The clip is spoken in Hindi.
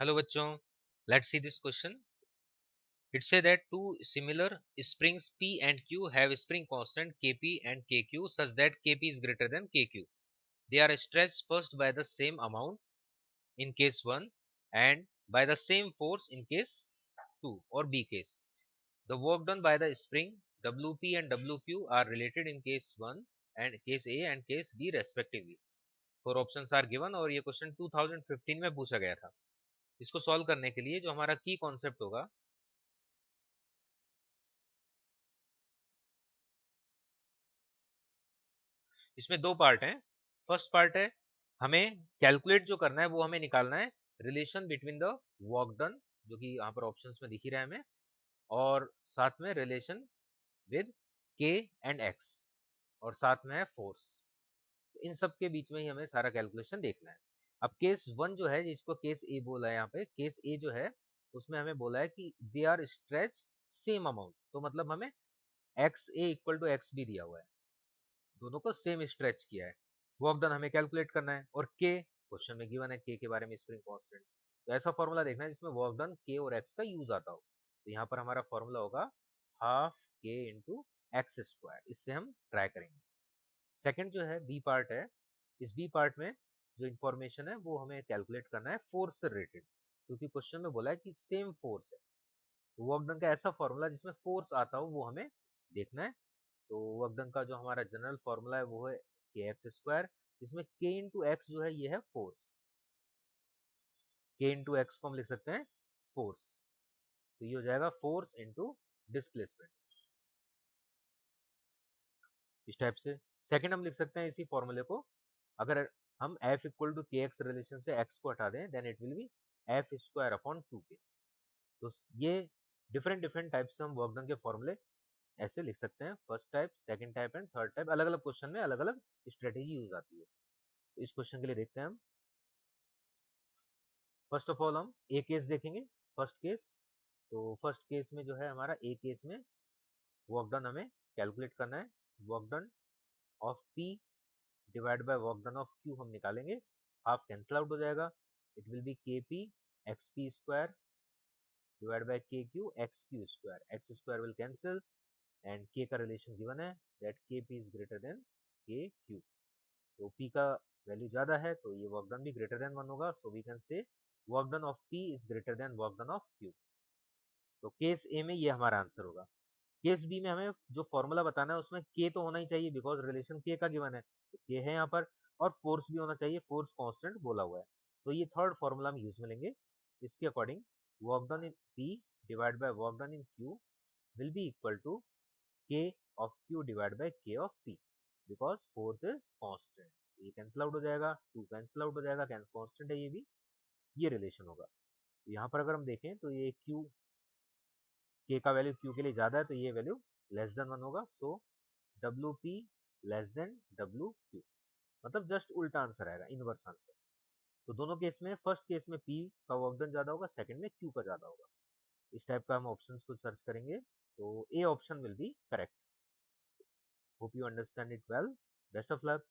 हेलो बच्चों, let's see this question. It say that two similar springs P and Q have spring constant Kp and Kq such that Kp is greater than Kq. They are stretched first by the same amount in case 1 and by the same force in case 2 or B case. The work done by the spring Wp and Wq are related in case 1 and case A and case B respectively. Four options are given और ये क्वेश्चन 2015 में पूछा गया था. इसको सॉल्व करने के लिए जो हमारा की कॉन्सेप्ट होगा, इसमें दो पार्ट हैं. फर्स्ट पार्ट है हमें कैलकुलेट जो करना है वो हमें निकालना है relation between the work done, जो कि यहाँ पर ऑप्शंस में दिख ही रहा है हमें, और साथ में रिलेशन विद के एंड एक्स, और साथ में है फोर्स. इन सब के बीच में ही हमें सारा कैलकुलेशन देखना है. अब केस वन जो है, जिसको केस ए बोला है, यहाँ पे केस ए जो है उसमें हमें बोला है कि they are stretch same amount. तो मतलब हमें x a equal to x b दिया हुआ है, दोनों को सेम स्ट्रेच किया है. वर्क डन हमें कैलकुलेट करना है, और के क्वेश्चन में गिवन है के के बारे में, स्प्रिंग कांस्टेंट. तो ऐसा फॉर्मूला देखना है जिसमें वर्क डन के और एक्स का यूज आता हो. तो यहाँ पर हमारा फॉर्मूला होगा हाफ के इंटू एक्स स्क्वायर. इससे हम ट्राई करेंगे. सेकंड जो है बी पार्ट है, इस बी पार्ट में जो इंफॉर्मेशन है वो हमें कैलकुलेट करना है फोर्स से रिलेटेड, क्योंकि क्वेश्चन में बोला है कि सेम फोर्स है. तो वर्क डन का ऐसा फॉर्मूला जिसमें फोर्स आता हो वो हमें देखना है. तो वर्क डन का जो हमारा जनरल फॉर्मूला है वो है के एक्स स्क्वायर. इसमें के इंटू एक्स जो है ये है फोर्स. के इंटू एक्स को हम लिख सकते हैं फोर्स. तो ये हो जाएगा फोर्स इंटू डिस्प्लेसमेंट, इस टाइप से. सेकंड हम लिख सकते हैं इसी फॉर्मूले को, अगर हम f equal to k x relation से एक्स को हटा दें then it will be f square upon 2k. तो ये डिफरेंट डिफरेंट टाइप से हम वर्क डन के फॉर्मूले ऐसे लिख सकते हैं. First type, second type and third type. अलग अलग क्वेश्चन में अलग अलग स्ट्रेटेजी यूज आती है. तो इस क्वेश्चन के लिए देखते हैं हम. फर्स्ट ऑफ ऑल हम ए केस देखेंगे. फर्स्ट केस, तो फर्स्ट केस में जो है हमारा ए केस में वर्क डन हमें कैलकुलेट करना है. Work done of P divide by work done of Q हम निकालेंगे. हाफ कैंसिल आउट हो जाएगा. It will be K P X P square divide by K Q X Q square. X square will cancel and K का रिलेशन गिवन है that K P is greater than k q. तो P का वैल्यू ज्यादा है तो ये वर्क डन भी ग्रेटर देन 1 होगा. So we can say work done of P is greater than work done of Q. तो केस ए में ये हमारा आंसर होगा. केस बी में हमें जो फॉर्मूला बताना है उसमें K तो होना ही चाहिए बिकॉज रिलेशन K का गिवन है, तो K है यहाँ पर, और फोर्स भी होना चाहिए, फोर्स कांस्टेंट बोला हुआ है. तो ये थर्ड फॉर्मूला हम यूज में लेंगे. इसके according work done in P divide by work done in Q will be equal to K of Q divide by K of P, because force is constant. ये कैंसिल आउट हो जाएगा, 2 कैंसिल आउट हो जाएगा, कांस्टेंट है ये भी. ये रिलेशन होगा. तो यहाँ पर अगर हम देखें तो ये Q, K का वैल्यू Q के लिए ज्यादा है तो ये वैल्यू लेस देन 1 होगा. सो WP लेस देन WQ, मतलब जस्ट उल्टा आंसर आएगा, इनवर्स आंसर. तो दोनों केस में फर्स्ट केस में P का वर्क डन ज्यादा होगा, सेकंड में Q का ज्यादा होगा. इस टाइप का हम ऑप्शंस को सर्च करेंगे. तो A option will be correct. Hope you understand it well. Best of luck.